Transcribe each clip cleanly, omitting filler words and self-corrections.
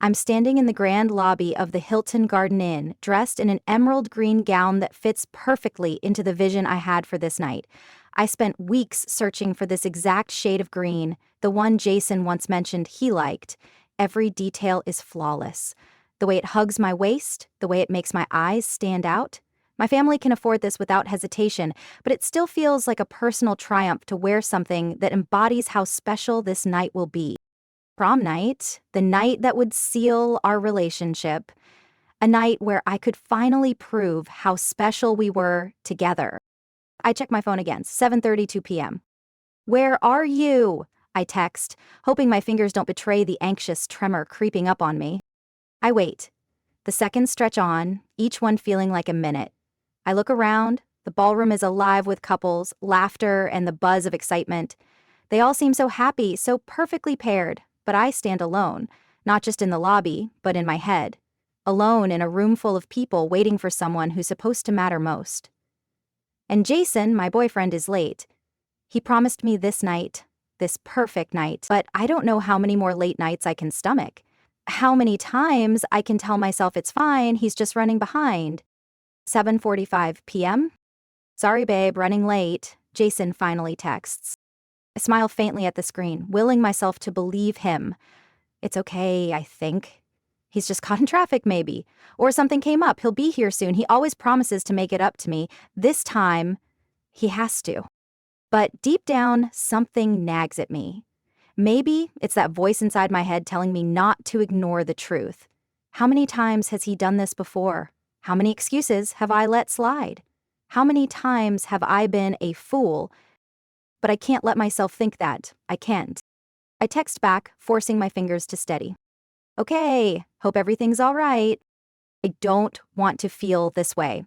I'm standing in the grand lobby of the Hilton Garden Inn, dressed in an emerald green gown that fits perfectly into the vision I had for this night. I spent weeks searching for this exact shade of green, the one Jason once mentioned he liked. Every detail is flawless. The way it hugs my waist, the way it makes my eyes stand out. My family can afford this without hesitation, but it still feels like a personal triumph to wear something that embodies how special this night will be. Prom night, the night that would seal our relationship, a night where I could finally prove how special we were together. I check my phone again, 7:32 p.m. Where are you? I text, hoping my fingers don't betray the anxious tremor creeping up on me. I wait. The seconds stretch on, each one feeling like a minute. I look around. The ballroom is alive with couples, laughter, and the buzz of excitement. They all seem so happy, so perfectly paired, but I stand alone, not just in the lobby, but in my head. Alone in a room full of people waiting for someone who's supposed to matter most. And Jason, my boyfriend, is late. He promised me this night, this perfect night, but I don't know how many more late nights I can stomach. How many times I can tell myself it's fine, he's just running behind. 7:45 p.m. Sorry, babe, running late, Jason finally texts. I smile faintly at the screen, willing myself to believe him. It's okay, I think. He's just caught in traffic, maybe. Or something came up. He'll be here soon. He always promises to make it up to me. This time, he has to. But deep down, something nags at me. Maybe it's that voice inside my head telling me not to ignore the truth. How many times has he done this before? How many excuses have I let slide? How many times have I been a fool? But I can't let myself think that. I can't. I text back, forcing my fingers to steady. Okay, hope everything's all right. I don't want to feel this way.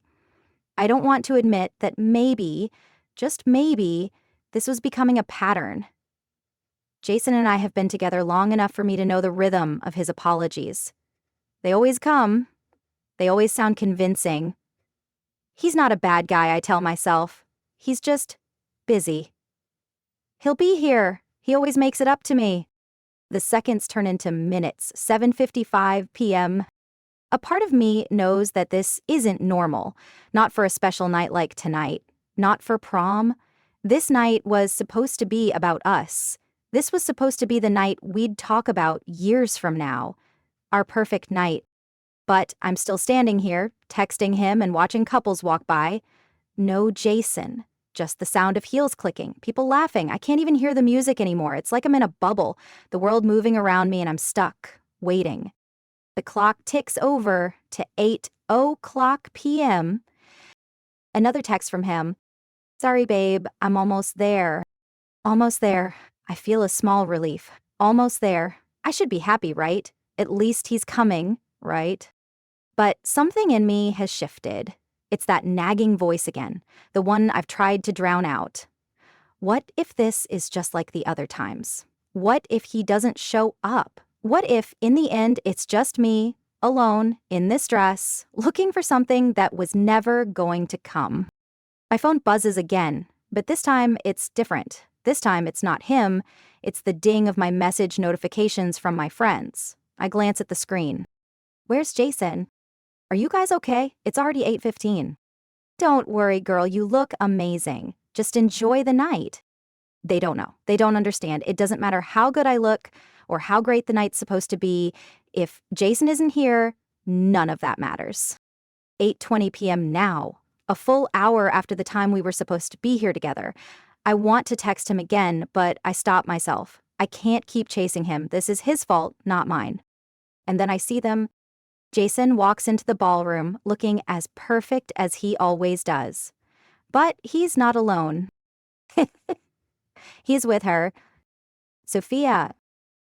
I don't want to admit that maybe, just maybe, this was becoming a pattern. Jason and I have been together long enough for me to know the rhythm of his apologies. They always come. They always sound convincing. He's not a bad guy, I tell myself. He's just busy. He'll be here. He always makes it up to me. The seconds turn into minutes, 7:55 p.m. A part of me knows that this isn't normal, not for a special night like tonight, not for prom. This night was supposed to be about us. This was supposed to be the night we'd talk about years from now. Our perfect night. But I'm still standing here, texting him and watching couples walk by. No Jason. Just the sound of heels clicking, people laughing. I can't even hear the music anymore. It's like I'm in a bubble, the world moving around me and I'm stuck, waiting. The clock ticks over to 8:00 p.m. Another text from him. Sorry, babe, I'm almost there. Almost there. I feel a small relief. Almost there. I should be happy, right? At least he's coming, right? But something in me has shifted. It's that nagging voice again, the one I've tried to drown out. What if this is just like the other times? What if he doesn't show up? What if, in the end, it's just me, alone, in this dress, looking for something that was never going to come? My phone buzzes again, but this time it's different. This time it's not him, it's the ding of my message notifications from my friends. I glance at the screen. Where's Jason? Are you guys okay? It's already 8:15. Don't worry, girl, you look amazing. Just enjoy the night. They don't know. They don't understand. It doesn't matter how good I look or how great the night's supposed to be. If Jason isn't here, none of that matters. 8:20 p.m. now, a full hour after the time we were supposed to be here together. I want to text him again, but I stop myself. I can't keep chasing him. This is his fault, not mine. And then I see them. Jason walks into the ballroom looking as perfect as he always does. But he's not alone. He's with her. Sophia.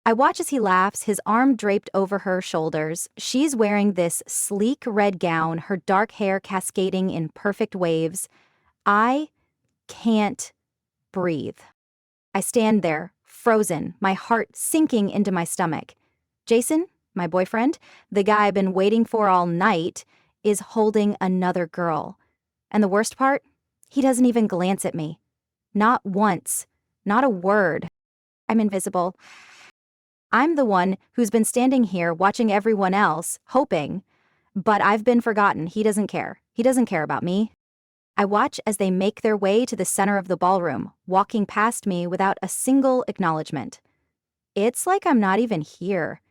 I watch as he laughs, his arm draped over her shoulders. She's wearing this sleek red gown, her dark hair cascading in perfect waves. I can't breathe. I stand there, frozen, my heart sinking into my stomach. Jason, my boyfriend, the guy I've been waiting for all night, is holding another girl. And the worst part? He doesn't even glance at me. Not once. Not a word. I'm invisible. I'm the one who's been standing here watching everyone else, hoping. But I've been forgotten. He doesn't care. He doesn't care about me. I watch as they make their way to the center of the ballroom, walking past me without a single acknowledgement. It's like I'm not even here.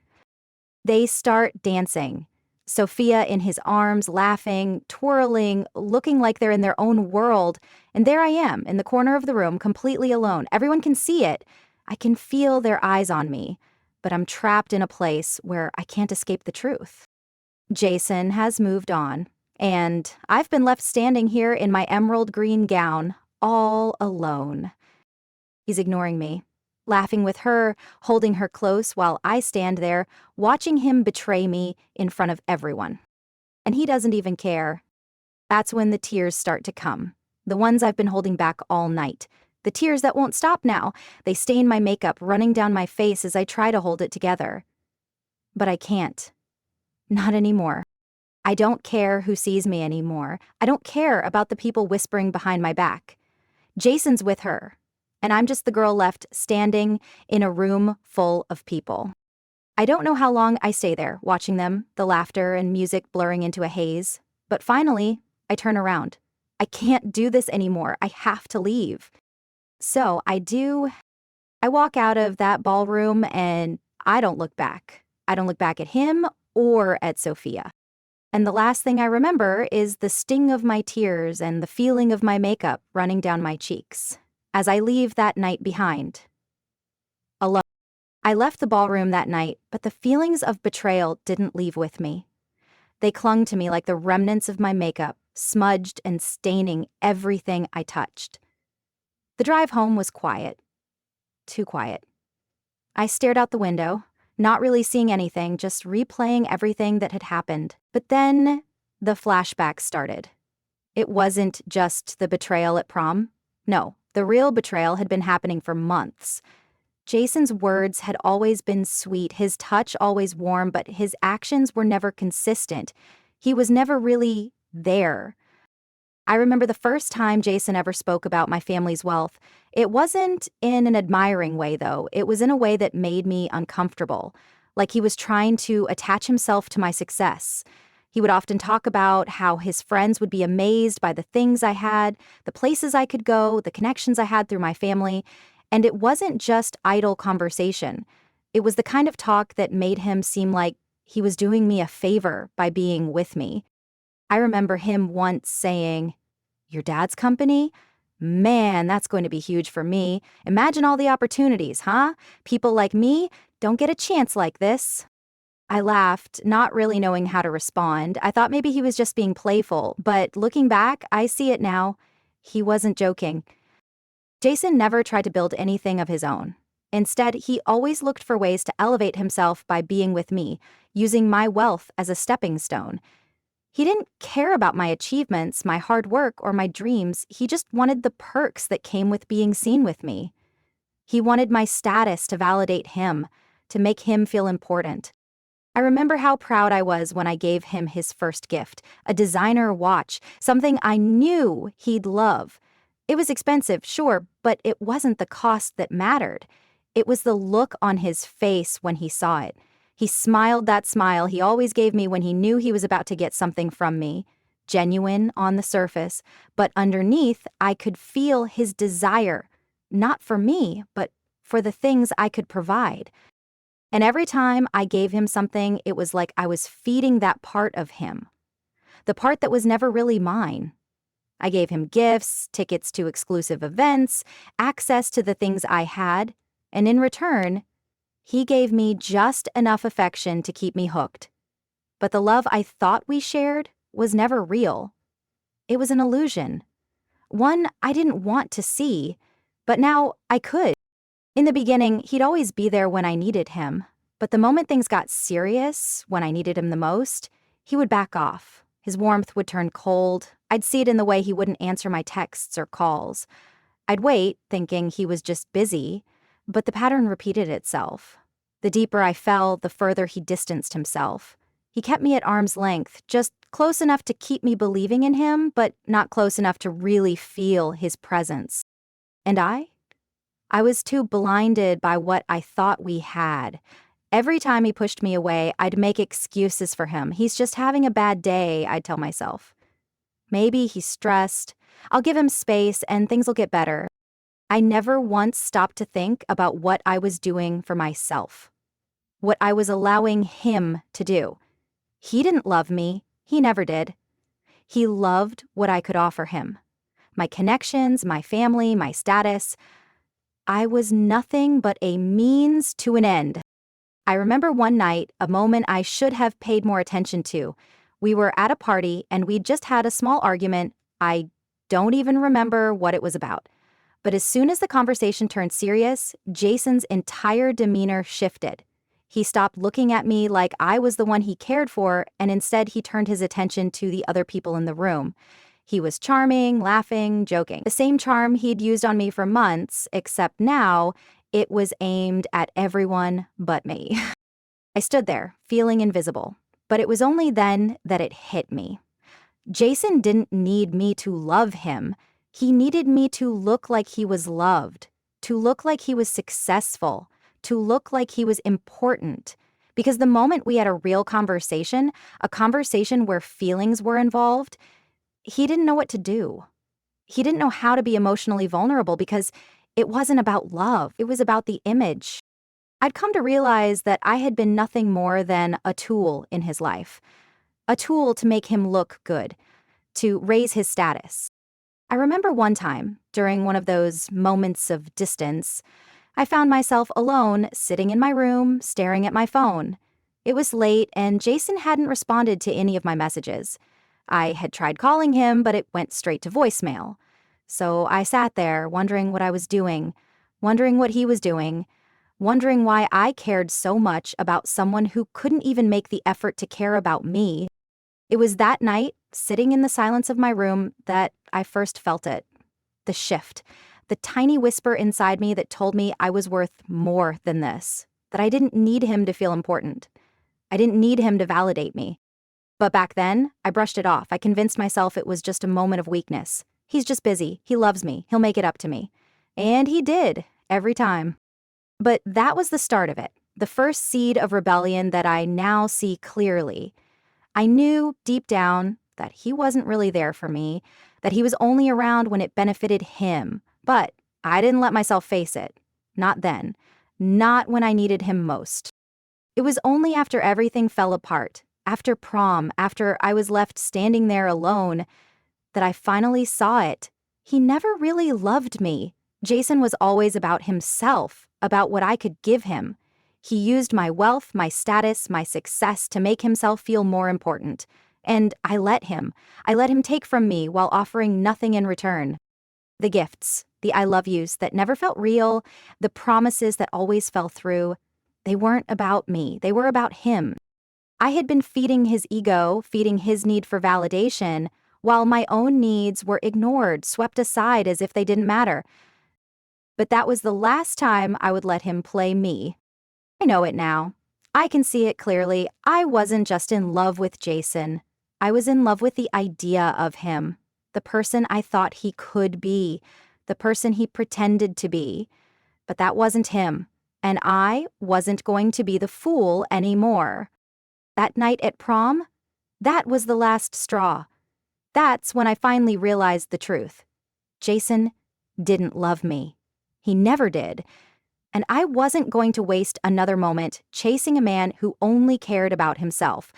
They start dancing. Sophia in his arms, laughing, twirling, looking like they're in their own world. And there I am, in the corner of the room, completely alone. Everyone can see it. I can feel their eyes on me. But I'm trapped in a place where I can't escape the truth. Jason has moved on, and I've been left standing here in my emerald green gown, all alone. He's ignoring me, laughing with her, holding her close while I stand there, watching him betray me in front of everyone. And he doesn't even care. That's when the tears start to come, the ones I've been holding back all night. The tears that won't stop now. They stain my makeup, running down my face as I try to hold it together. But I can't. Not anymore. I don't care who sees me anymore. I don't care about the people whispering behind my back. Jason's with her, and I'm just the girl left standing in a room full of people. I don't know how long I stay there, watching them, the laughter and music blurring into a haze. But finally, I turn around. I can't do this anymore. I have to leave. So I do. I walk out of that ballroom and I don't look back. I don't look back at him or at Sophia. And the last thing I remember is the sting of my tears and the feeling of my makeup running down my cheeks as I leave that night behind. Alone. I left the ballroom that night, but the feelings of betrayal didn't leave with me. They clung to me like the remnants of my makeup, smudged and staining everything I touched. The drive home was quiet. Too quiet. I stared out the window, not really seeing anything, just replaying everything that had happened. But then the flashback started. It wasn't just the betrayal at prom. No, the real betrayal had been happening for months. Jason's words had always been sweet, his touch always warm, but his actions were never consistent. He was never really there. I remember the first time Jason ever spoke about my family's wealth. It wasn't in an admiring way, though. It was in a way that made me uncomfortable, like he was trying to attach himself to my success. He would often talk about how his friends would be amazed by the things I had, the places I could go, the connections I had through my family. And it wasn't just idle conversation. It was the kind of talk that made him seem like he was doing me a favor by being with me. I remember him once saying, "Your dad's company? Man, that's going to be huge for me. Imagine all the opportunities, huh? People like me don't get a chance like this." I laughed, not really knowing how to respond. I thought maybe he was just being playful, but looking back, I see it now. He wasn't joking. Jason never tried to build anything of his own. Instead, he always looked for ways to elevate himself by being with me, using my wealth as a stepping stone. He didn't care about my achievements, my hard work, or my dreams. He just wanted the perks that came with being seen with me. He wanted my status to validate him, to make him feel important. I remember how proud I was when I gave him his first gift, a designer watch, something I knew he'd love. It was expensive, sure, but it wasn't the cost that mattered. It was the look on his face when he saw it. He smiled that smile he always gave me when he knew he was about to get something from me. Genuine on the surface, but underneath I could feel his desire, not for me, but for the things I could provide. And every time I gave him something, it was like I was feeding that part of him, the part that was never really mine. I gave him gifts, tickets to exclusive events, access to the things I had, and in return, he gave me just enough affection to keep me hooked. But the love I thought we shared was never real. It was an illusion. One I didn't want to see, but now I could. In the beginning, he'd always be there when I needed him. But the moment things got serious, when I needed him the most, he would back off. His warmth would turn cold. I'd see it in the way he wouldn't answer my texts or calls. I'd wait, thinking he was just busy, but the pattern repeated itself. The deeper I fell, the further he distanced himself. He kept me at arm's length, just close enough to keep me believing in him, but not close enough to really feel his presence. And I was too blinded by what I thought we had. Every time he pushed me away, I'd make excuses for him. He's just having a bad day, I'd tell myself. Maybe he's stressed. I'll give him space and things will get better. I never once stopped to think about what I was doing for myself. What I was allowing him to do. He didn't love me. He never did. He loved what I could offer him. My connections, my family, my status. I was nothing but a means to an end. I remember one night, a moment I should have paid more attention to. We were at a party and we'd just had a small argument. I don't even remember what it was about. But as soon as the conversation turned serious, Jason's entire demeanor shifted. He stopped looking at me like I was the one he cared for, and instead he turned his attention to the other people in the room. He was charming, laughing, joking. The same charm he'd used on me for months, except now it was aimed at everyone but me. I stood there, feeling invisible. But it was only then that it hit me. Jason didn't need me to love him. He needed me to look like he was loved, to look like he was successful, to look like he was important. Because the moment we had a real conversation, a conversation where feelings were involved, he didn't know what to do. He didn't know how to be emotionally vulnerable because it wasn't about love. It was about the image. I'd come to realize that I had been nothing more than a tool in his life. A tool to make him look good, to raise his status. I remember one time, during one of those moments of distance, I found myself alone, sitting in my room, staring at my phone. It was late, and Jason hadn't responded to any of my messages. I had tried calling him, but it went straight to voicemail. So I sat there, wondering what I was doing, wondering what he was doing, wondering why I cared so much about someone who couldn't even make the effort to care about me. It was that night, sitting in the silence of my room, that I first felt it. The shift. The tiny whisper inside me that told me I was worth more than this. That I didn't need him to feel important. I didn't need him to validate me. But back then, I brushed it off. I convinced myself it was just a moment of weakness. He's just busy. He loves me. He'll make it up to me. And he did, every time. But that was the start of it. The first seed of rebellion that I now see clearly. I knew deep down that he wasn't really there for me, that he was only around when it benefited him. But I didn't let myself face it. Not then. Not when I needed him most. It was only after everything fell apart, after prom, after I was left standing there alone, that I finally saw it. He never really loved me. Jason was always about himself, about what I could give him. He used my wealth, my status, my success to make himself feel more important. And I let him. I let him take from me while offering nothing in return. The gifts, the I love yous that never felt real, the promises that always fell through, they weren't about me. They were about him. I had been feeding his ego, feeding his need for validation, while my own needs were ignored, swept aside as if they didn't matter. But that was the last time I would let him play me. I know it now. I can see it clearly. I wasn't just in love with Jason. I was in love with the idea of him, the person I thought he could be, the person he pretended to be. But that wasn't him, and I wasn't going to be the fool anymore. That night at prom, that was the last straw. That's when I finally realized the truth. Jason didn't love me. He never did. And I wasn't going to waste another moment chasing a man who only cared about himself.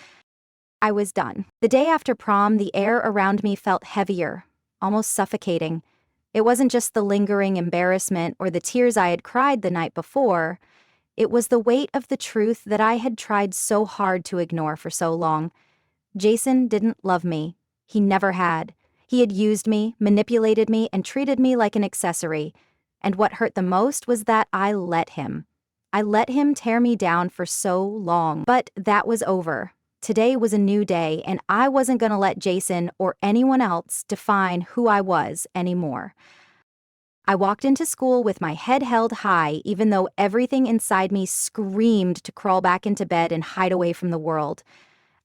I was done. The day after prom, the air around me felt heavier, almost suffocating. It wasn't just the lingering embarrassment or the tears I had cried the night before. It was the weight of the truth that I had tried so hard to ignore for so long. Jason didn't love me. He never had. He had used me, manipulated me, and treated me like an accessory. And what hurt the most was that I let him. I let him tear me down for so long. But that was over. Today was a new day, and I wasn't going to let Jason or anyone else define who I was anymore. I walked into school with my head held high, even though everything inside me screamed to crawl back into bed and hide away from the world.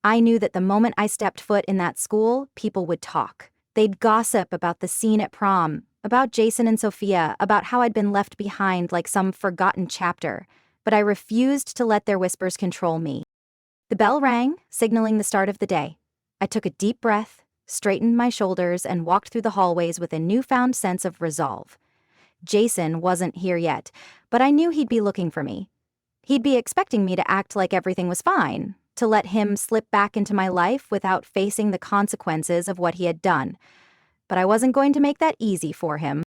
I knew that the moment I stepped foot in that school, people would talk. They'd gossip about the scene at prom, about Jason and Sophia, about how I'd been left behind like some forgotten chapter. but I refused to let their whispers control me. The bell rang, signaling the start of the day. I took a deep breath, straightened my shoulders, and walked through the hallways with a newfound sense of resolve. Jason wasn't here yet, but I knew he'd be looking for me. He'd be expecting me to act like everything was fine, to let him slip back into my life without facing the consequences of what he had done. But I wasn't going to make that easy for him.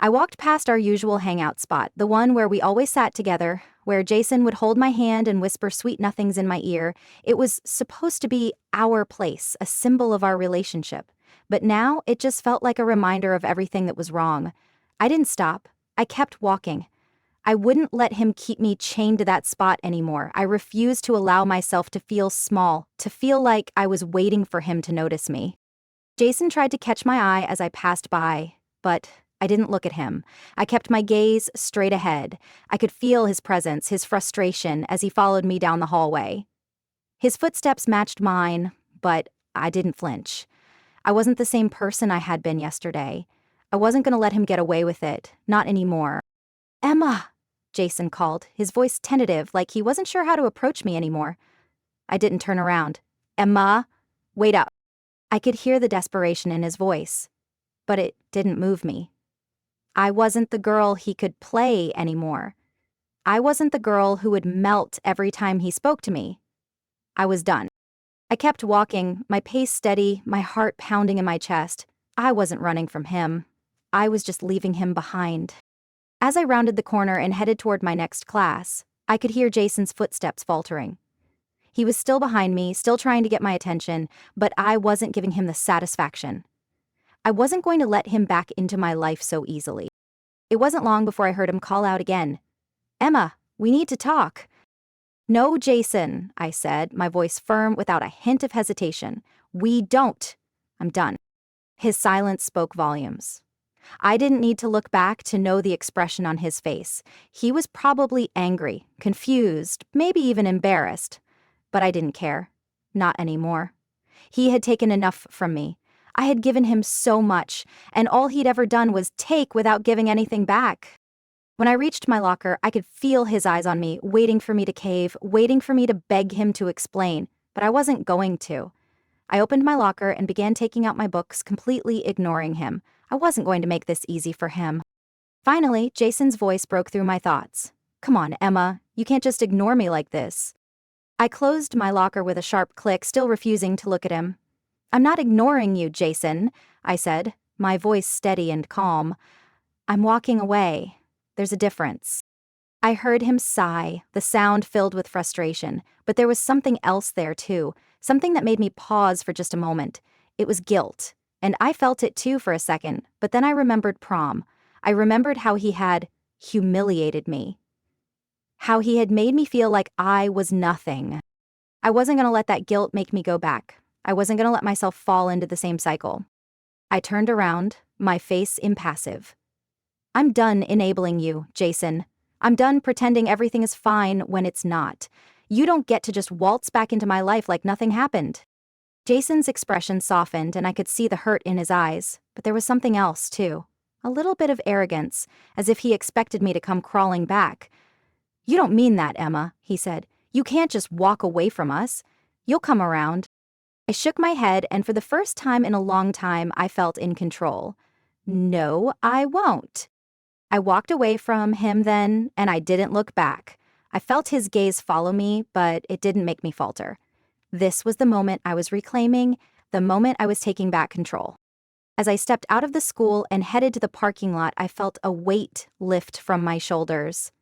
I walked past our usual hangout spot, the one where we always sat together, where Jason would hold my hand and whisper sweet nothings in my ear. It was supposed to be our place, a symbol of our relationship. But now it just felt like a reminder of everything that was wrong. I didn't stop. I kept walking. I wouldn't let him keep me chained to that spot anymore. I refused to allow myself to feel small, to feel like I was waiting for him to notice me. Jason tried to catch my eye as I passed by, but I didn't look at him. I kept my gaze straight ahead. I could feel his presence, his frustration, as he followed me down the hallway. His footsteps matched mine, but I didn't flinch. I wasn't the same person I had been yesterday. I wasn't going to let him get away with it, not anymore. "Emma!" Jason called, his voice tentative, like he wasn't sure how to approach me anymore. I didn't turn around. "Emma, wait up." I could hear the desperation in his voice, but it didn't move me. I wasn't the girl he could play anymore. I wasn't the girl who would melt every time he spoke to me. I was done. I kept walking, my pace steady, my heart pounding in my chest. I wasn't running from him. I was just leaving him behind. As I rounded the corner and headed toward my next class, I could hear Jason's footsteps faltering. He was still behind me, still trying to get my attention, but I wasn't giving him the satisfaction. I wasn't going to let him back into my life so easily. It wasn't long before I heard him call out again. "Emma, we need to talk." "No, Jason," I said, my voice firm without a hint of hesitation. "We don't. I'm done." His silence spoke volumes. I didn't need to look back to know the expression on his face. He was probably angry, confused, maybe even embarrassed. But I didn't care. Not anymore. He had taken enough from me. I had given him so much, and all he'd ever done was take without giving anything back. When I reached my locker, I could feel his eyes on me, waiting for me to cave, waiting for me to beg him to explain, but I wasn't going to. I opened my locker and began taking out my books, completely ignoring him. I wasn't going to make this easy for him. Finally, Jason's voice broke through my thoughts. "Come on, Emma, you can't just ignore me like this." I closed my locker with a sharp click, still refusing to look at him. "I'm not ignoring you, Jason," I said, my voice steady and calm. "I'm walking away. There's a difference." I heard him sigh, the sound filled with frustration, but there was something else there too, something that made me pause for just a moment. It was guilt, and I felt it too for a second, but then I remembered Prom. I remembered how he had humiliated me. How he had made me feel like I was nothing. I wasn't going to let that guilt make me go back. I wasn't going to let myself fall into the same cycle. I turned around, my face impassive. "I'm done enabling you, Jason. I'm done pretending everything is fine when it's not. You don't get to just waltz back into my life like nothing happened." Jason's expression softened and I could see the hurt in his eyes, but there was something else too. A little bit of arrogance, as if he expected me to come crawling back. "You don't mean that, Emma," he said. "You can't just walk away from us. You'll come around." I shook my head, and for the first time in a long time, I felt in control. "No, I won't." I walked away from him then, and I didn't look back. I felt his gaze follow me, but it didn't make me falter. This was the moment I was reclaiming, the moment I was taking back control. As I stepped out of the school and headed to the parking lot, I felt a weight lift from my shoulders.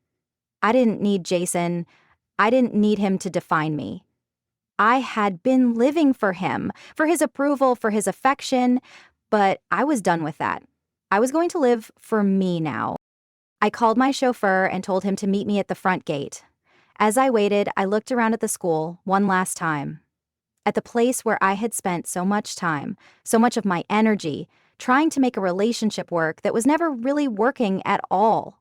I didn't need Jason. I didn't need him to define me. I had been living for him, for his approval, for his affection, but I was done with that. I was going to live for me now. I called my chauffeur and told him to meet me at the front gate. As I waited, I looked around at the school one last time. At the place where I had spent so much time, so much of my energy, trying to make a relationship work that was never really working at all.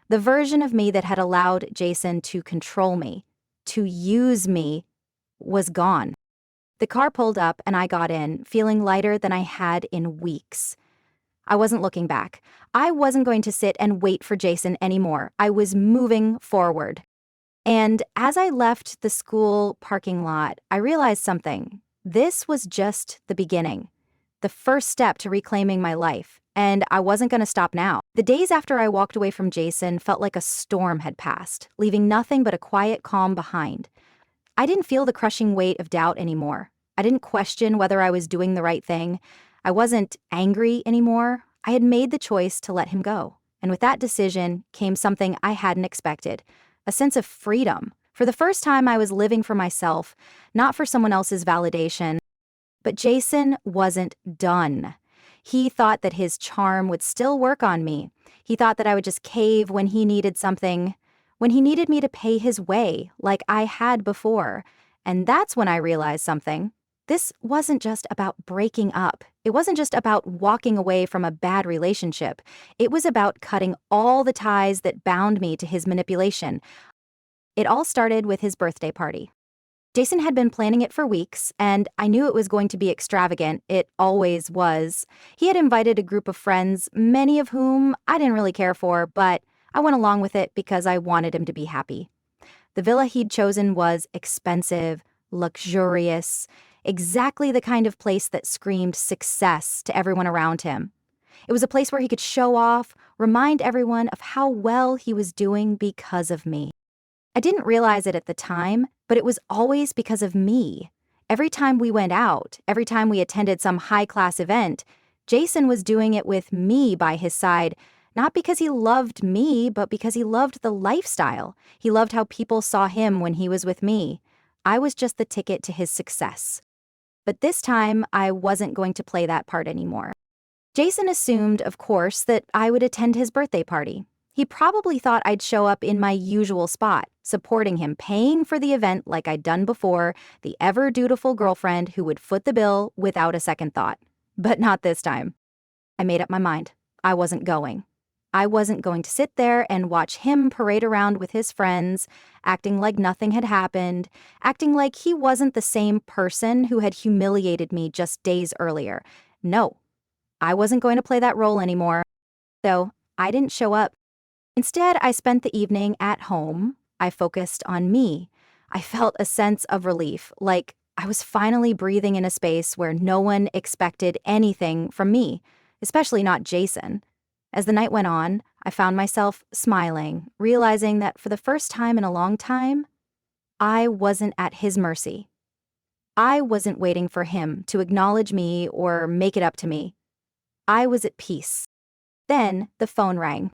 The version of me that had allowed Jason to control me, to use me, was gone. The car pulled up and I got in, feeling lighter than I had in weeks. I wasn't looking back. I wasn't going to sit and wait for Jason anymore. I was moving forward. And as I left the school parking lot, I realized something. This was just the beginning, the first step to reclaiming my life, and I wasn't going to stop now. The days after I walked away from Jason felt like a storm had passed, leaving nothing but a quiet calm behind. I didn't feel the crushing weight of doubt anymore. I didn't question whether I was doing the right thing. I wasn't angry anymore. I had made the choice to let him go. And with that decision came something I hadn't expected, a sense of freedom. For the first time, I was living for myself, not for someone else's validation. But Jason wasn't done. He thought that his charm would still work on me. He thought that I would just cave when he needed something, when he needed me to pay his way, like I had before. And that's when I realized something. This wasn't just about breaking up. It wasn't just about walking away from a bad relationship. It was about cutting all the ties that bound me to his manipulation. It all started with his birthday party. Jason had been planning it for weeks, and I knew it was going to be extravagant. It always was. He had invited a group of friends, many of whom I didn't really care for, but I went along with it because I wanted him to be happy. The villa he'd chosen was expensive, luxurious, exactly the kind of place that screamed success to everyone around him. It was a place where he could show off, remind everyone of how well he was doing because of me. I didn't realize it at the time, but it was always because of me. Every time we went out, every time we attended some high-class event, Jason was doing it with me by his side, not because he loved me, but because he loved the lifestyle. He loved how people saw him when he was with me. I was just the ticket to his success. But this time, I wasn't going to play that part anymore. Jason assumed, of course, that I would attend his birthday party. He probably thought I'd show up in my usual spot, supporting him, paying for the event like I'd done before, the ever-dutiful girlfriend who would foot the bill without a second thought. But not this time. I made up my mind. I wasn't going. I wasn't going to sit there and watch him parade around with his friends, acting like nothing had happened, acting like he wasn't the same person who had humiliated me just days earlier. No, I wasn't going to play that role anymore. So I didn't show up. Instead, I spent the evening at home. I focused on me. I felt a sense of relief, like I was finally breathing in a space where no one expected anything from me, especially not Jason. As the night went on, I found myself smiling, realizing that for the first time in a long time, I wasn't at his mercy. I wasn't waiting for him to acknowledge me or make it up to me. I was at peace. Then the phone rang.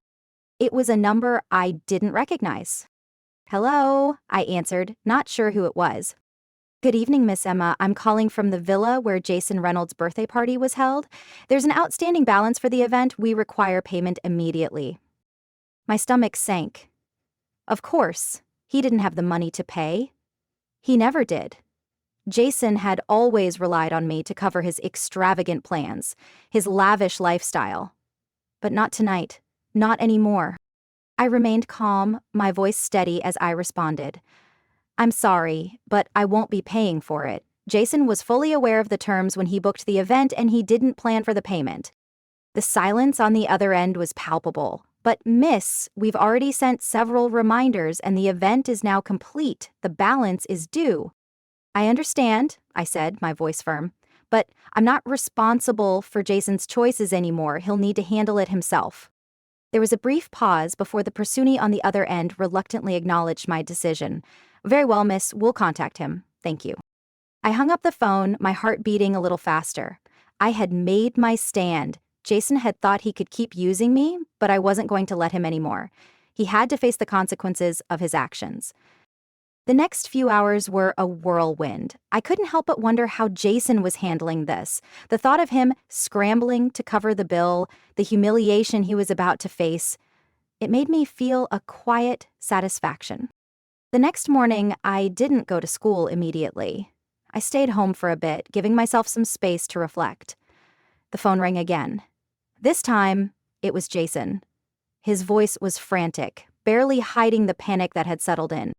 It was a number I didn't recognize. "Hello," I answered, not sure who it was. "Good evening, Miss Emma. I'm calling from the villa where Jason Reynolds' birthday party was held. There's an outstanding balance for the event. We require payment immediately." My stomach sank. Of course, he didn't have the money to pay. He never did. Jason had always relied on me to cover his extravagant plans, his lavish lifestyle. But not tonight. Not anymore. I remained calm, my voice steady as I responded. "I'm sorry, but I won't be paying for it. Jason was fully aware of the terms when he booked the event and he didn't plan for the payment." The silence on the other end was palpable. "But miss, we've already sent several reminders and the event is now complete. The balance is due." "I understand," I said, my voice firm. "But I'm not responsible for Jason's choices anymore. He'll need to handle it himself." There was a brief pause before the pursuit on the other end reluctantly acknowledged my decision. "Very well, miss, we'll contact him. Thank you." I hung up the phone, my heart beating a little faster. I had made my stand. Jason had thought he could keep using me, but I wasn't going to let him anymore. He had to face the consequences of his actions. The next few hours were a whirlwind. I couldn't help but wonder how Jason was handling this. The thought of him scrambling to cover the bill, the humiliation he was about to face, it made me feel a quiet satisfaction. The next morning, I didn't go to school immediately. I stayed home for a bit, giving myself some space to reflect. The phone rang again. This time, it was Jason. His voice was frantic, barely hiding the panic that had settled in.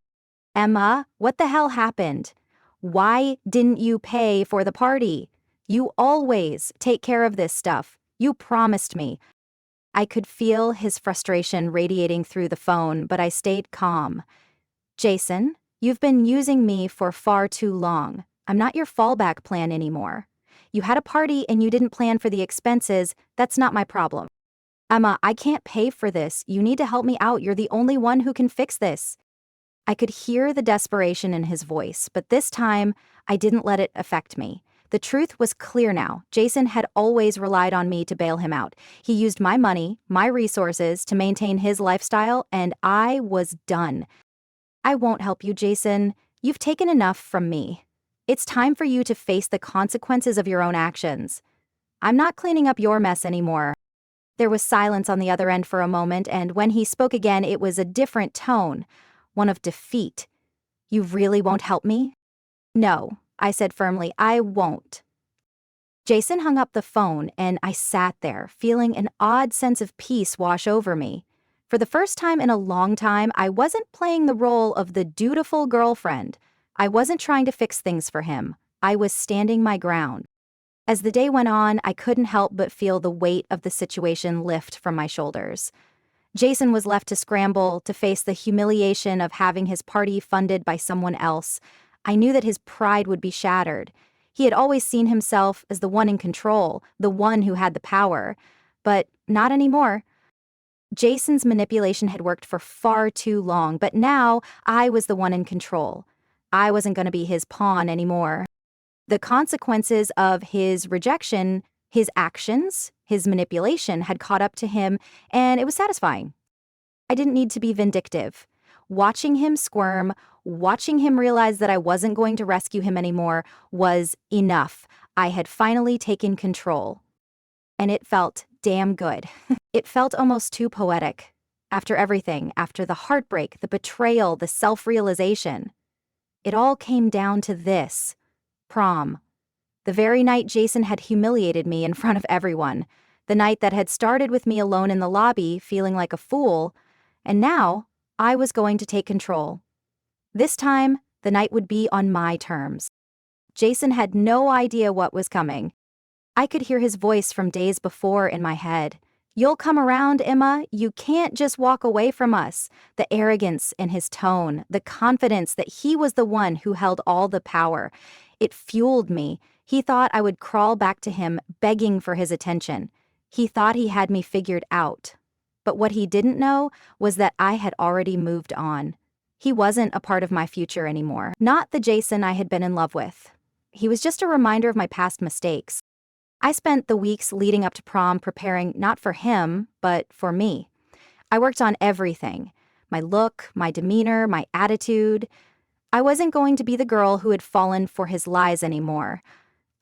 "Emma, what the hell happened? Why didn't you pay for the party? You always take care of this stuff. You promised me. I could feel his frustration radiating through the phone, but I stayed calm. Jason, you've been using me for far too long. I'm not your fallback plan anymore. You had a party and you didn't plan for the expenses. That's not my problem. Emma, I can't pay for this. You need to help me out. You're the only one who can fix this. I could hear the desperation in his voice, but this time, I didn't let it affect me. The truth was clear now. Jason had always relied on me to bail him out. He used my money, my resources, to maintain his lifestyle, and I was done. I won't help you, Jason. You've taken enough from me. It's time for you to face the consequences of your own actions. I'm not cleaning up your mess anymore. There was silence on the other end for a moment, and when he spoke again, it was a different tone, one of defeat. You really won't help me? No, I said firmly, I won't. Jason hung up the phone, and I sat there, feeling an odd sense of peace wash over me. For the first time in a long time, I wasn't playing the role of the dutiful girlfriend. I wasn't trying to fix things for him. I was standing my ground. As the day went on, I couldn't help but feel the weight of the situation lift from my shoulders. Jason was left to scramble, to face the humiliation of having his party funded by someone else. I knew that his pride would be shattered. He had always seen himself as the one in control, the one who had the power. But not anymore. Jason's manipulation had worked for far too long, but now I was the one in control. I wasn't going to be his pawn anymore. The consequences of his rejection, his actions, his manipulation had caught up to him, and it was satisfying. I didn't need to be vindictive. Watching him squirm, watching him realize that I wasn't going to rescue him anymore was enough. I had finally taken control. And it felt damn good. It felt almost too poetic. After everything, after the heartbreak, the betrayal, the self-realization. It all came down to this. Prom. The very night Jason had humiliated me in front of everyone. The night that had started with me alone in the lobby, feeling like a fool. And now, I was going to take control. This time, the night would be on my terms. Jason had no idea what was coming. I could hear his voice from days before in my head. You'll come around, Emma. You can't just walk away from us. The arrogance in his tone, the confidence that he was the one who held all the power. It fueled me. He thought I would crawl back to him, begging for his attention. He thought he had me figured out. But what he didn't know was that I had already moved on. He wasn't a part of my future anymore. Not the Jason I had been in love with. He was just a reminder of my past mistakes. I spent the weeks leading up to prom preparing not for him, but for me. I worked on everything. My look, my demeanor, my attitude. I wasn't going to be the girl who had fallen for his lies anymore.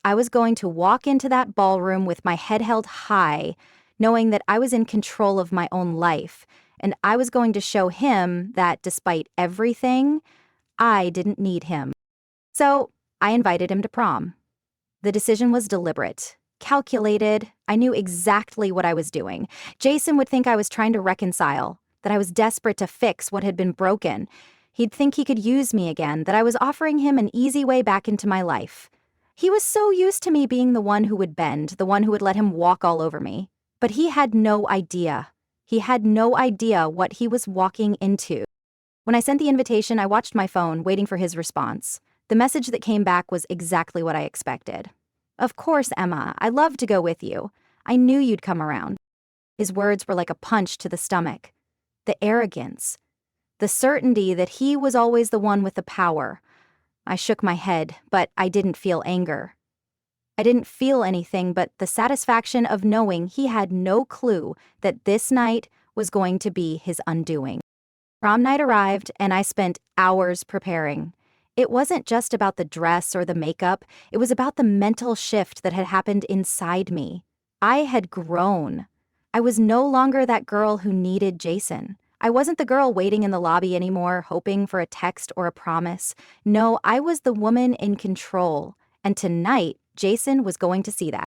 I was going to walk into that ballroom with my head held high, knowing that I was in control of my own life, and I was going to show him that despite everything, I didn't need him. So I invited him to prom. The decision was deliberate. Calculated. I knew exactly what I was doing. Jason would think I was trying to reconcile, that I was desperate to fix what had been broken. He'd think he could use me again, that I was offering him an easy way back into my life. He was so used to me being the one who would bend, the one who would let him walk all over me. But he had no idea. He had no idea what he was walking into. When I sent the invitation, I watched my phone, waiting for his response. The message that came back was exactly what I expected. Of course, Emma, I'd love to go with you. I knew you'd come around. His words were like a punch to the stomach. The arrogance. The certainty that he was always the one with the power. I shook my head, but I didn't feel anger. I didn't feel anything but the satisfaction of knowing he had no clue that this night was going to be his undoing. Prom night arrived, and I spent hours preparing. It wasn't just about the dress or the makeup, it was about the mental shift that had happened inside me. I had grown. I was no longer that girl who needed Jason. I wasn't the girl waiting in the lobby anymore, hoping for a text or a promise. No, I was the woman in control, and tonight, Jason was going to see that.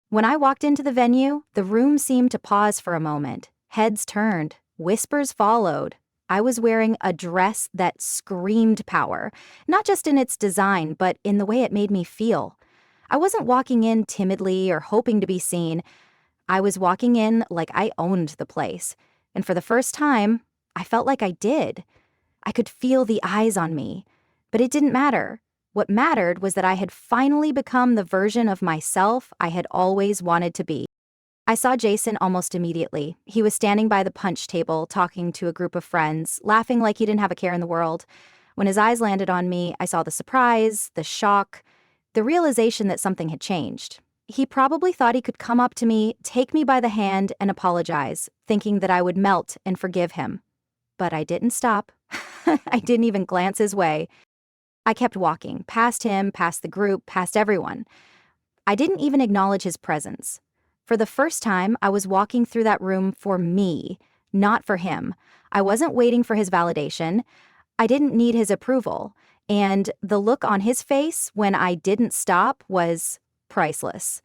When I walked into the venue, the room seemed to pause for a moment. Heads turned, whispers followed. I was wearing a dress that screamed power, not just in its design, but in the way it made me feel. I wasn't walking in timidly or hoping to be seen. I was walking in like I owned the place, and for the first time, I felt like I did. I could feel the eyes on me, but it didn't matter. What mattered was that I had finally become the version of myself I had always wanted to be. I saw Jason almost immediately. He was standing by the punch table, talking to a group of friends, laughing like he didn't have a care in the world. When his eyes landed on me, I saw the surprise, the shock, the realization that something had changed. He probably thought he could come up to me, take me by the hand, and apologize, thinking that I would melt and forgive him. But I didn't stop. I didn't even glance his way. I kept walking, past him, past the group, past everyone. I didn't even acknowledge his presence. For the first time, I was walking through that room for me, not for him. I wasn't waiting for his validation. I didn't need his approval. And the look on his face when I didn't stop was priceless.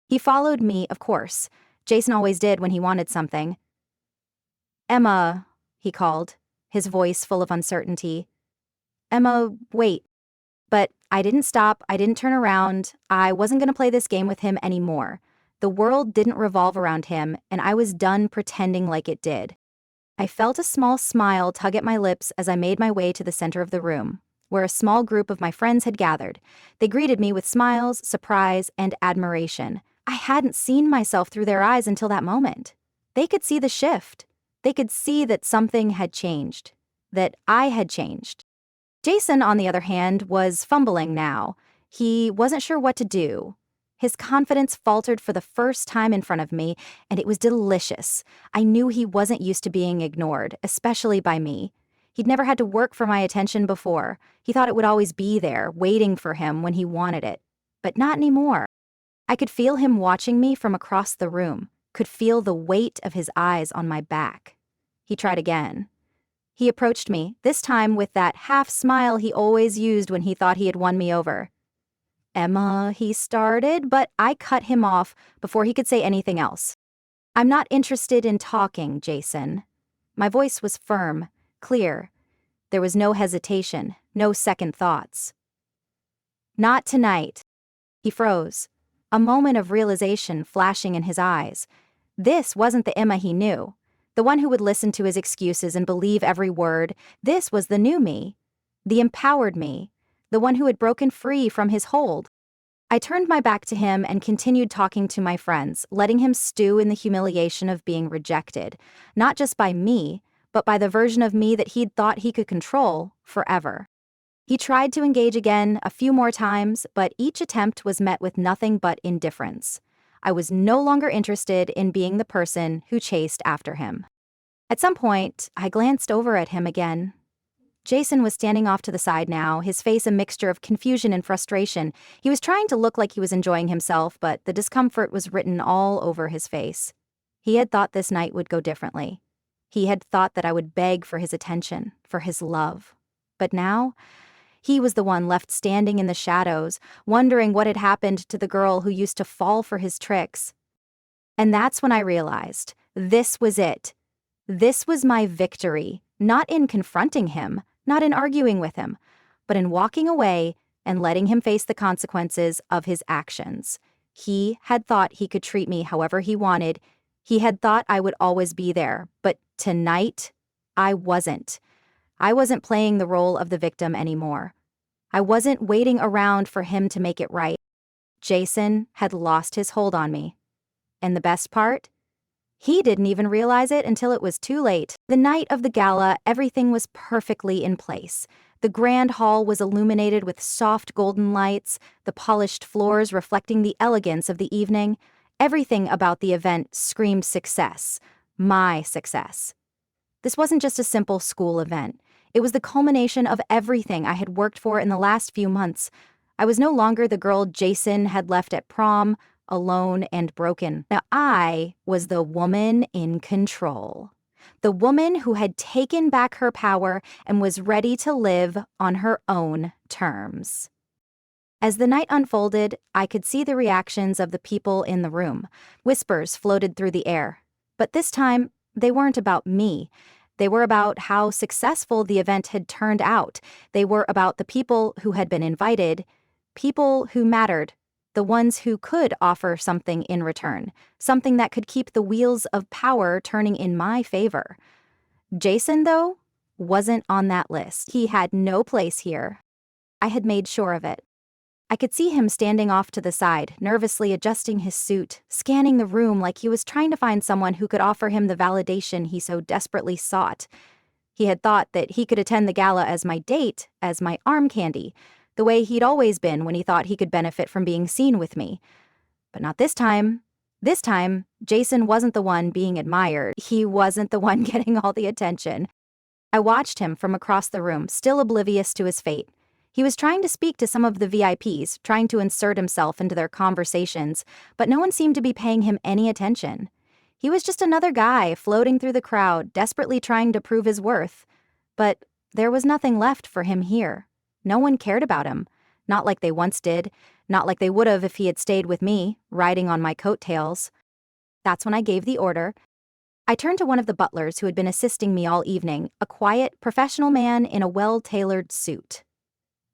He followed me, of course. Jason always did when he wanted something. "Emma," he called, his voice full of uncertainty. "Emma, wait." But I didn't stop, I didn't turn around, I wasn't going to play this game with him anymore. The world didn't revolve around him, and I was done pretending like it did. I felt a small smile tug at my lips as I made my way to the center of the room, where a small group of my friends had gathered. They greeted me with smiles, surprise, and admiration. I hadn't seen myself through their eyes until that moment. They could see the shift. They could see that something had changed, that I had changed. Jason, on the other hand, was fumbling now. He wasn't sure what to do. His confidence faltered for the first time in front of me, and it was delicious. I knew he wasn't used to being ignored, especially by me. He'd never had to work for my attention before. He thought it would always be there, waiting for him when he wanted it. But not anymore. I could feel him watching me from across the room, could feel the weight of his eyes on my back. He tried again. He approached me, this time with that half smile he always used when he thought he had won me over. "Emma," he started, but I cut him off before he could say anything else. "I'm not interested in talking, Jason." My voice was firm, clear. There was no hesitation, no second thoughts. "Not tonight." He froze, a moment of realization flashing in his eyes. This wasn't the Emma he knew. The one who would listen to his excuses and believe every word. This was the new me, the empowered me, the one who had broken free from his hold. I turned my back to him and continued talking to my friends, letting him stew in the humiliation of being rejected, not just by me, but by the version of me that he'd thought he could control forever. He tried to engage again a few more times, but each attempt was met with nothing but indifference. I was no longer interested in being the person who chased after him. At some point, I glanced over at him again. Jason was standing off to the side now, his face a mixture of confusion and frustration. He was trying to look like he was enjoying himself, but the discomfort was written all over his face. He had thought this night would go differently. He had thought that I would beg for his attention, for his love. But now, he was the one left standing in the shadows, wondering what had happened to the girl who used to fall for his tricks. And that's when I realized, this was it. This was my victory, not in confronting him, not in arguing with him, but in walking away and letting him face the consequences of his actions. He had thought he could treat me however he wanted. He had thought I would always be there, but tonight, I wasn't. I wasn't playing the role of the victim anymore. I wasn't waiting around for him to make it right. Jason had lost his hold on me. And the best part? He didn't even realize it until it was too late. The night of the gala, everything was perfectly in place. The grand hall was illuminated with soft golden lights, the polished floors reflecting the elegance of the evening. Everything about the event screamed success. My success. This wasn't just a simple school event. It was the culmination of everything I had worked for in the last few months. I was no longer the girl Jason had left at prom, alone and broken. Now I was the woman in control. The woman who had taken back her power and was ready to live on her own terms. As the night unfolded, I could see the reactions of the people in the room. Whispers floated through the air. But this time, they weren't about me. They were about how successful the event had turned out. They were about the people who had been invited, people who mattered, the ones who could offer something in return, something that could keep the wheels of power turning in my favor. Jason, though, wasn't on that list. He had no place here. I had made sure of it. I could see him standing off to the side, nervously adjusting his suit, scanning the room like he was trying to find someone who could offer him the validation he so desperately sought. He had thought that he could attend the gala as my date, as my arm candy, the way he'd always been when he thought he could benefit from being seen with me. But not this time. This time, Jason wasn't the one being admired. He wasn't the one getting all the attention. I watched him from across the room, still oblivious to his fate. He was trying to speak to some of the VIPs, trying to insert himself into their conversations, but no one seemed to be paying him any attention. He was just another guy floating through the crowd, desperately trying to prove his worth. But there was nothing left for him here. No one cared about him. Not like they once did. Not like they would have if he had stayed with me, riding on my coattails. That's when I gave the order. I turned to one of the butlers who had been assisting me all evening, a quiet, professional man in a well-tailored suit.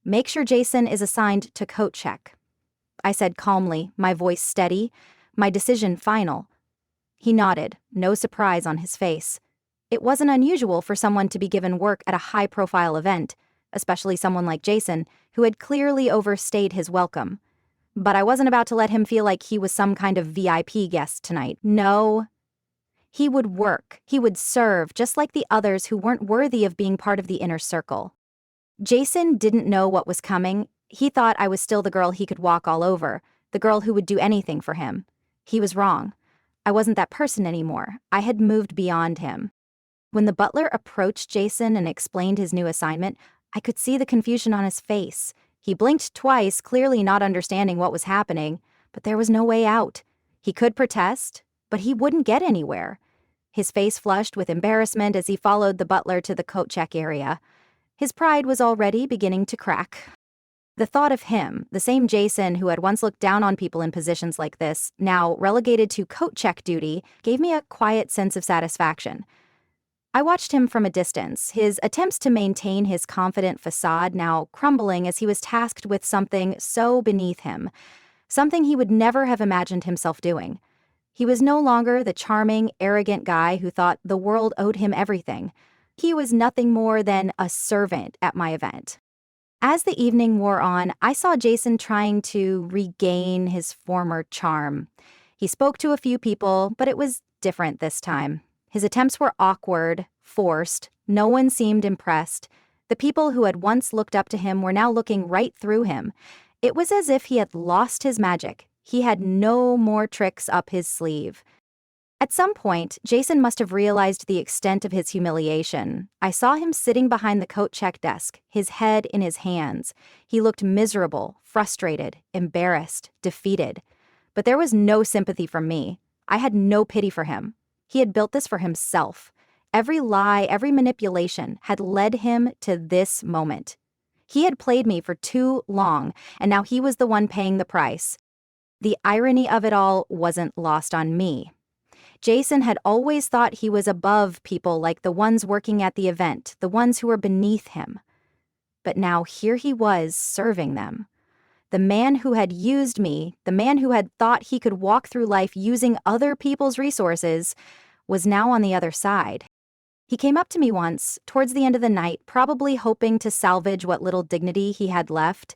"Make sure Jason is assigned to coat check," I said calmly, my voice steady, my decision final. He nodded, no surprise on his face. It wasn't unusual for someone to be given work at a high-profile event, especially someone like Jason, who had clearly overstayed his welcome. But I wasn't about to let him feel like he was some kind of VIP guest tonight. No. He would work, he would serve, just like the others who weren't worthy of being part of the inner circle. Jason didn't know what was coming. He thought I was still the girl he could walk all over, the girl who would do anything for him. He was wrong. I wasn't that person anymore. I had moved beyond him. When the butler approached Jason and explained his new assignment, I could see the confusion on his face. He blinked twice, clearly not understanding what was happening, but there was no way out. He could protest, but he wouldn't get anywhere. His face flushed with embarrassment as he followed the butler to the coat check area. His pride was already beginning to crack. The thought of him, the same Jason who had once looked down on people in positions like this, now relegated to coat check duty, gave me a quiet sense of satisfaction. I watched him from a distance, his attempts to maintain his confident facade now crumbling as he was tasked with something so beneath him, something he would never have imagined himself doing. He was no longer the charming, arrogant guy who thought the world owed him everything. He was nothing more than a servant at my event. As the evening wore on, I saw Jason trying to regain his former charm. He spoke to a few people, but it was different this time. His attempts were awkward, forced. No one seemed impressed. The people who had once looked up to him were now looking right through him. It was as if he had lost his magic. He had no more tricks up his sleeve. At some point, Jason must have realized the extent of his humiliation. I saw him sitting behind the coat check desk, his head in his hands. He looked miserable, frustrated, embarrassed, defeated. But there was no sympathy from me. I had no pity for him. He had built this for himself. Every lie, every manipulation had led him to this moment. He had played me for too long, and now he was the one paying the price. The irony of it all wasn't lost on me. Jason had always thought he was above people like the ones working at the event, the ones who were beneath him. But now here he was serving them. The man who had used me, the man who had thought he could walk through life using other people's resources, was now on the other side. He came up to me once, towards the end of the night, probably hoping to salvage what little dignity he had left.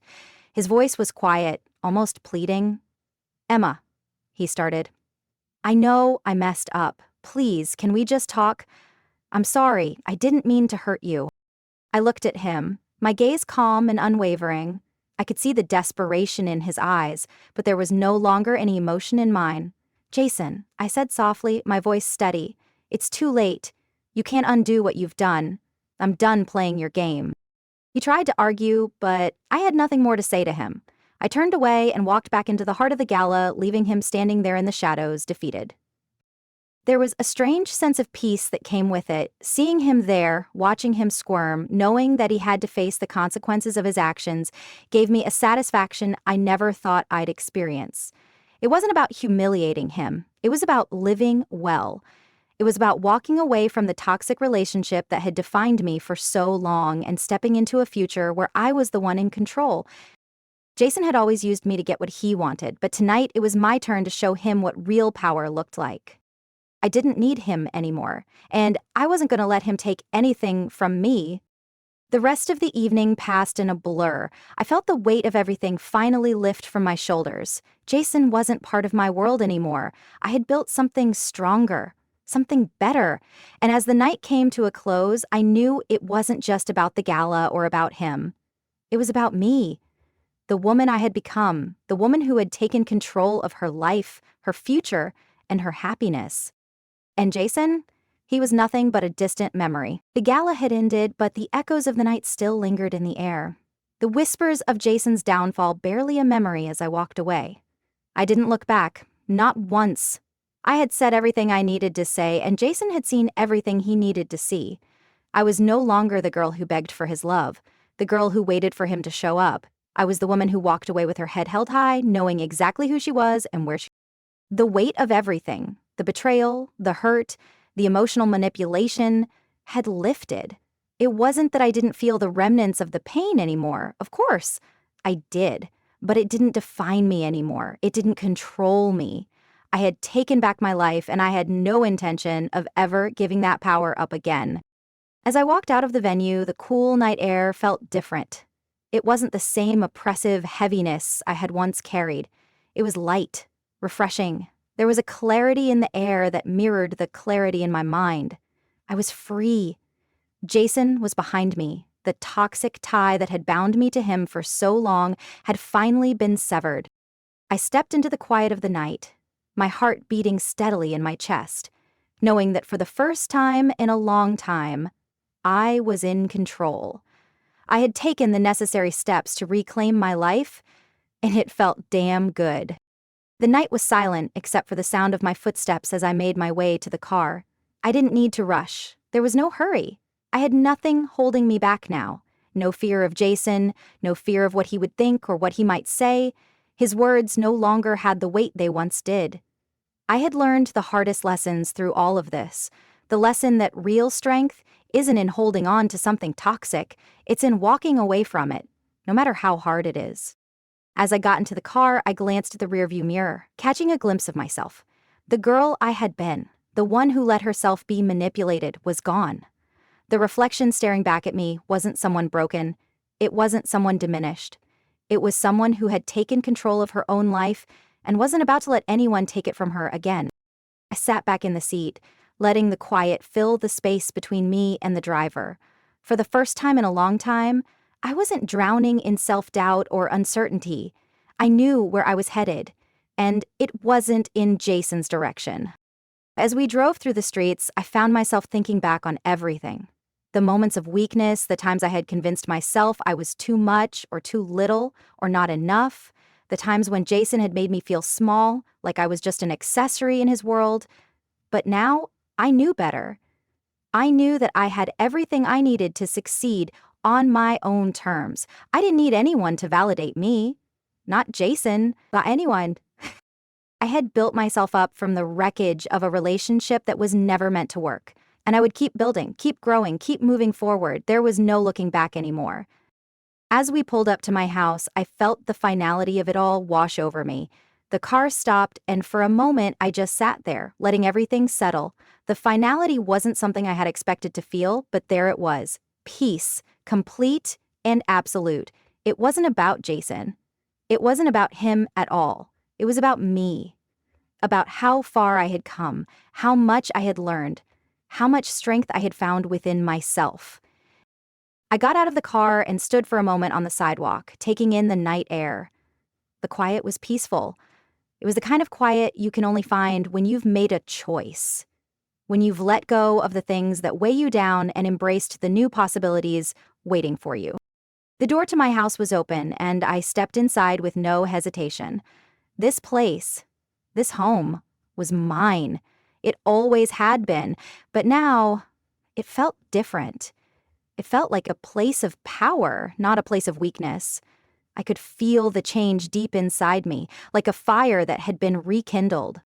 His voice was quiet, almost pleading. "Emma," he started. "I know I messed up. Please, can we just talk? I'm sorry, I didn't mean to hurt you." I looked at him, my gaze calm and unwavering. I could see the desperation in his eyes, but there was no longer any emotion in mine. "Jason," I said softly, my voice steady, "it's too late. You can't undo what you've done. I'm done playing your game." He tried to argue, but I had nothing more to say to him. I turned away and walked back into the heart of the gala, leaving him standing there in the shadows, defeated. There was a strange sense of peace that came with it, seeing him there, watching him squirm, knowing that he had to face the consequences of his actions, gave me a satisfaction I never thought I'd experience. It wasn't about humiliating him. It was about living well. It was about walking away from the toxic relationship that had defined me for so long and stepping into a future where I was the one in control. Jason had always used me to get what he wanted, but tonight it was my turn to show him what real power looked like. I didn't need him anymore, and I wasn't going to let him take anything from me. The rest of the evening passed in a blur. I felt the weight of everything finally lift from my shoulders. Jason wasn't part of my world anymore. I had built something stronger, something better. And as the night came to a close, I knew it wasn't just about the gala or about him. It was about me, the woman I had become, the woman who had taken control of her life, her future, and her happiness. And Jason? He was nothing but a distant memory. The gala had ended, but the echoes of the night still lingered in the air. The whispers of Jason's downfall barely a memory as I walked away. I didn't look back, not once. I had said everything I needed to say, and Jason had seen everything he needed to see. I was no longer the girl who begged for his love, the girl who waited for him to show up. I was the woman who walked away with her head held high, knowing exactly who she was and where she was. The weight of everything, the betrayal, the hurt, the emotional manipulation, had lifted. It wasn't that I didn't feel the remnants of the pain anymore. Of course, I did. But it didn't define me anymore. It didn't control me. I had taken back my life, and I had no intention of ever giving that power up again. As I walked out of the venue, the cool night air felt different. It wasn't the same oppressive heaviness I had once carried. It was light, refreshing. There was a clarity in the air that mirrored the clarity in my mind. I was free. Jason was behind me. The toxic tie that had bound me to him for so long had finally been severed. I stepped into the quiet of the night, my heart beating steadily in my chest, knowing that for the first time in a long time, I was in control. I had taken the necessary steps to reclaim my life, and it felt damn good. The night was silent except for the sound of my footsteps as I made my way to the car. I didn't need to rush. There was no hurry. I had nothing holding me back now. No fear of Jason, no fear of what he would think or what he might say. His words no longer had the weight they once did. I had learned the hardest lessons through all of this. The lesson that real strength isn't in holding on to something toxic, it's in walking away from it, no matter how hard it is. As I got into the car, I glanced at the rearview mirror, catching a glimpse of myself. The girl I had been, the one who let herself be manipulated, was gone. The reflection staring back at me wasn't someone broken. It wasn't someone diminished. It was someone who had taken control of her own life and wasn't about to let anyone take it from her again. I sat back in the seat, letting the quiet fill the space between me and the driver. For the first time in a long time, I wasn't drowning in self-doubt or uncertainty. I knew where I was headed, and it wasn't in Jason's direction. As we drove through the streets, I found myself thinking back on everything. The moments of weakness, the times I had convinced myself I was too much or too little or not enough, the times when Jason had made me feel small, like I was just an accessory in his world. But now, I knew better. I knew that I had everything I needed to succeed on my own terms. I didn't need anyone to validate me. Not Jason, not anyone. I had built myself up from the wreckage of a relationship that was never meant to work. And I would keep building, keep growing, keep moving forward. There was no looking back anymore. As we pulled up to my house, I felt the finality of it all wash over me. The car stopped, and for a moment I just sat there, letting everything settle. The finality wasn't something I had expected to feel, but there it was. Peace, complete and absolute. It wasn't about Jason. It wasn't about him at all. It was about me. About how far I had come, how much I had learned, how much strength I had found within myself. I got out of the car and stood for a moment on the sidewalk, taking in the night air. The quiet was peaceful. It was the kind of quiet you can only find when you've made a choice, when you've let go of the things that weigh you down and embraced the new possibilities waiting for you. The door to my house was open, and I stepped inside with no hesitation. This place, this home, was mine. It always had been, but now it felt different. It felt like a place of power, not a place of weakness. I could feel the change deep inside me, like a fire that had been rekindled.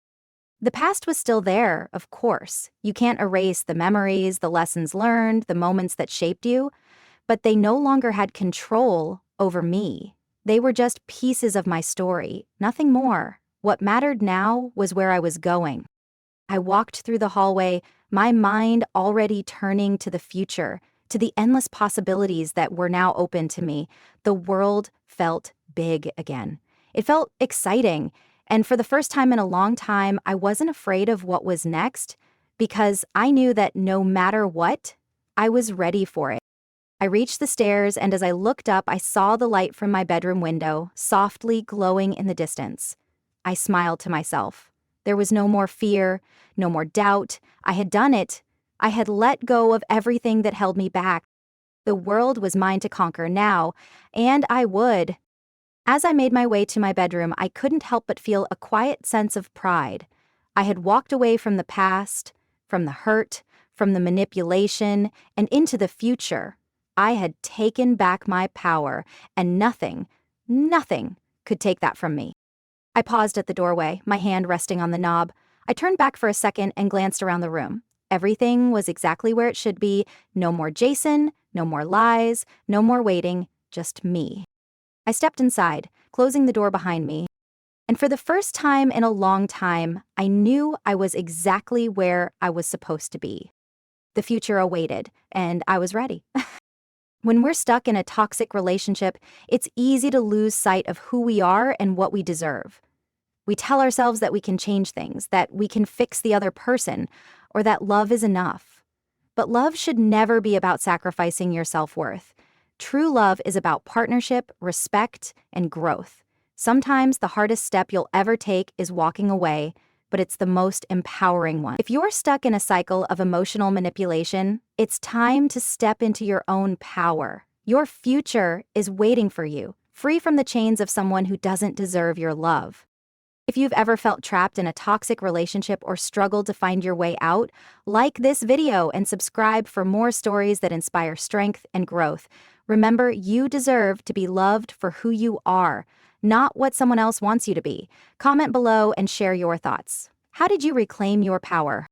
The past was still there, of course. You can't erase the memories, the lessons learned, the moments that shaped you, but they no longer had control over me. They were just pieces of my story, nothing more. What mattered now was where I was going. I walked through the hallway, my mind already turning to the future, to the endless possibilities that were now open to me. The world felt big again. It felt exciting, and for the first time in a long time, I wasn't afraid of what was next, because I knew that no matter what, I was ready for it. I reached the stairs, and as I looked up, I saw the light from my bedroom window, softly glowing in the distance. I smiled to myself. There was no more fear, no more doubt. I had done it. I had let go of everything that held me back. The world was mine to conquer now, and I would. As I made my way to my bedroom, I couldn't help but feel a quiet sense of pride. I had walked away from the past, from the hurt, from the manipulation, and into the future. I had taken back my power, and nothing could take that from me. I paused at the doorway, my hand resting on the knob. I turned back for a second and glanced around the room. Everything was exactly where it should be. No more Jason, no more lies, no more waiting, just me. I stepped inside, closing the door behind me. And for the first time in a long time, I knew I was exactly where I was supposed to be. The future awaited, and I was ready. When we're stuck in a toxic relationship, it's easy to lose sight of who we are and what we deserve. We tell ourselves that we can change things, that we can fix the other person, or that love is enough. But love should never be about sacrificing your self-worth. True love is about partnership, respect, and growth. Sometimes the hardest step you'll ever take is walking away, but it's the most empowering one. If you're stuck in a cycle of emotional manipulation, it's time to step into your own power. Your future is waiting for you, free from the chains of someone who doesn't deserve your love. If you've ever felt trapped in a toxic relationship or struggled to find your way out, like this video and subscribe for more stories that inspire strength and growth. Remember, you deserve to be loved for who you are, not what someone else wants you to be. Comment below and share your thoughts. How did you reclaim your power?